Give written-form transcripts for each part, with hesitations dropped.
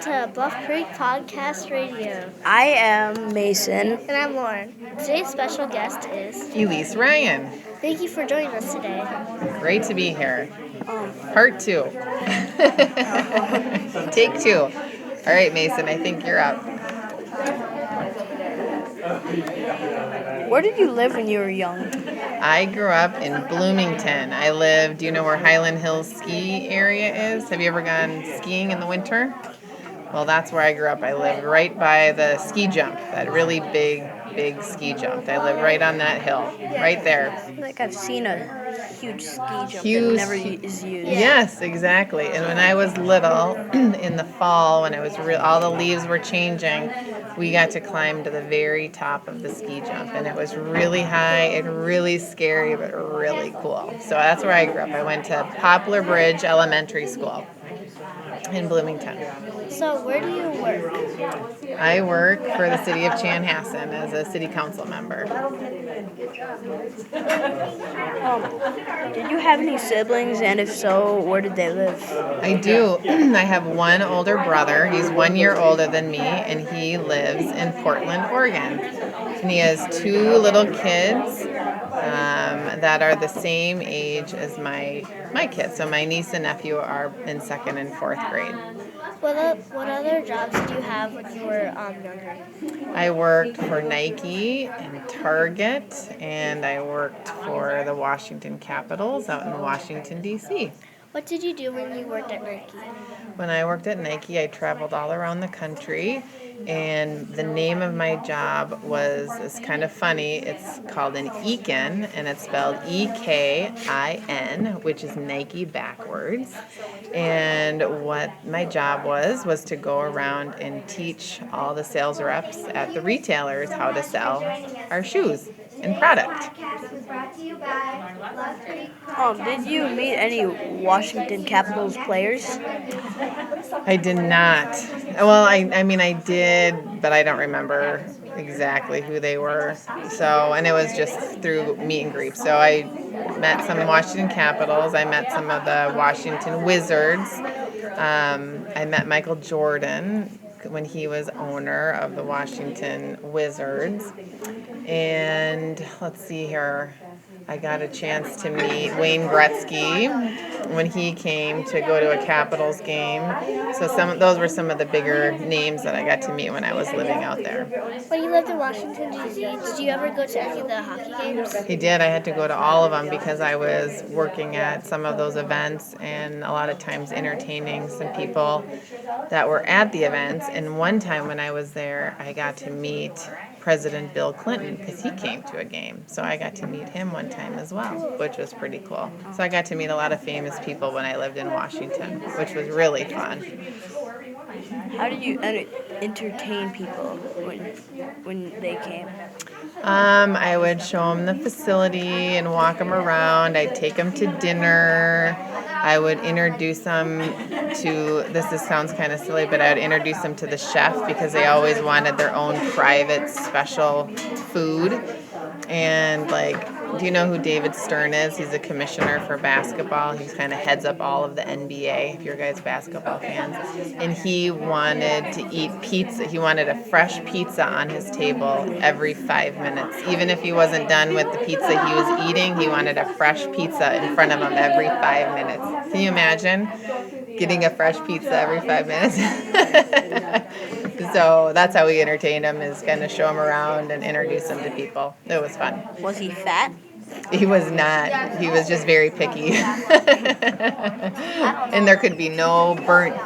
to Bluff Creek Podcast Radio. I am Mason. And I'm Lauren. Today's special guest is Elise Ryan. Thank you for joining us today. Great to be here. Part 2. Take 2. All right, Mason, I think you're up. Where did you live when you were young? I grew up in Bloomington. Do you know where Highland Hills ski area is? Have you ever gone skiing in the winter? Well, that's where I grew up. I lived right by the ski jump, that really big ski jump. I lived right on that hill, right there. Like I've seen a huge ski jump Huge, that never is used. Yes, exactly. And when I was little, in the fall, when it was all the leaves were changing, we got to climb to the very top of the ski jump, and it was really high and really scary, but really cool. So that's where I grew up. I went to Poplar Bridge Elementary School in Bloomington. So where do you work? I work for the city of Chanhassen as a city council member. Did you have any siblings, and if so, where did they live? I do. I have one older brother. He's 1 year older than me, and he lives in Portland, Oregon. And he has 2 little kids that are the same age as my kids. So my niece and nephew are in 2nd and 4th grade. What other jobs did you have when you were younger? I worked for Nike and Target, and I worked for the Washington Capitals out in Washington, D.C. What did you do when you worked at Nike? When I worked at Nike, I traveled all around the country, and the name of my job it's kind of funny. It's called an Ekin, and it's spelled E-K-I-N, which is Nike backwards. And what my job was to go around and teach all the sales reps at the retailers how to sell our shoes and product. Did you meet any Washington Capitals players? I did not. Well, I did, but I don't remember exactly who they were. And it was just through meet and greet. So I met some Washington Capitals. I met some of the Washington Wizards. I met Michael Jordan when he was owner of the Washington Wizards. And let's see here. I got a chance to meet Wayne Gretzky when he came to go to a Capitals game. So those were some of the bigger names that I got to meet when I was living out there. When you lived in Washington, D.C., did you ever go to any of the hockey games? I did. I had to go to all of them because I was working at some of those events and a lot of times entertaining some people that were at the events. And one time when I was there, I got to meet President Bill Clinton because he came to a game. So I got to meet him one time as well, which was pretty cool. So I got to meet a lot of famous people when I lived in Washington, which was really fun. How did you entertain people when they came? I would show them the facility and walk them around. I'd take them to dinner. I would introduce them sounds kind of silly, but I would introduce them to the chef because they always wanted their own private special food. And do you know who David Stern is? He's a commissioner for basketball. He kind of heads up all of the NBA, if you're guys basketball fans. And he wanted to eat pizza. He wanted a fresh pizza on his table every 5 minutes. Even if he wasn't done with the pizza he was eating, he wanted a fresh pizza in front of him every 5 minutes. Can you imagine getting a fresh pizza every 5 minutes? So that's how we entertained him, is kind of show him around and introduce him to people. It was fun. Was he fat? He was not. He was just very picky. And there could be no burnt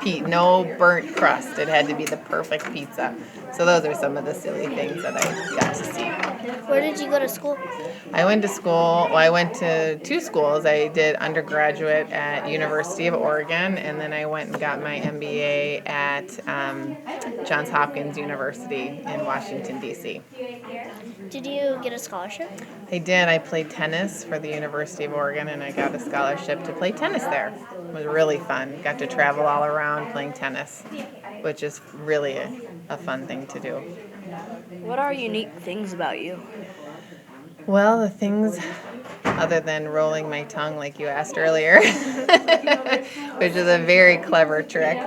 crust. It had to be the perfect pizza. So those are some of the silly things that I got to see. Where did you go to school? I went to 2 schools. I did undergraduate at University of Oregon, and then I went and got my MBA at Johns Hopkins University in Washington, D.C. Did you get a scholarship? I did. I played tennis for the University of Oregon, and I got a scholarship to play tennis there. It was really fun. Got to travel all around playing tennis, which is really a fun thing to do. What are unique things about you? Well, the things other than rolling my tongue like you asked earlier, which is a very clever trick.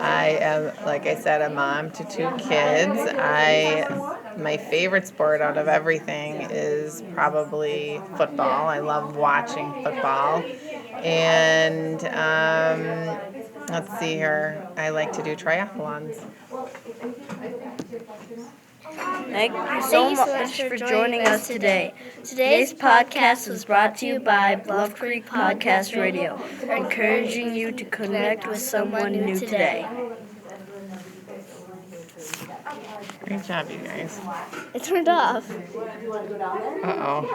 I am, like I said, a mom to 2 kids. My favorite sport out of everything is probably football. I love watching football. And let's see here. I like to do triathlons. Thank you so much for joining us today. Today's podcast was brought to you by Bluff Creek Podcast Radio, encouraging you to connect with someone new today. Great job, you guys. It turned off. Uh-oh.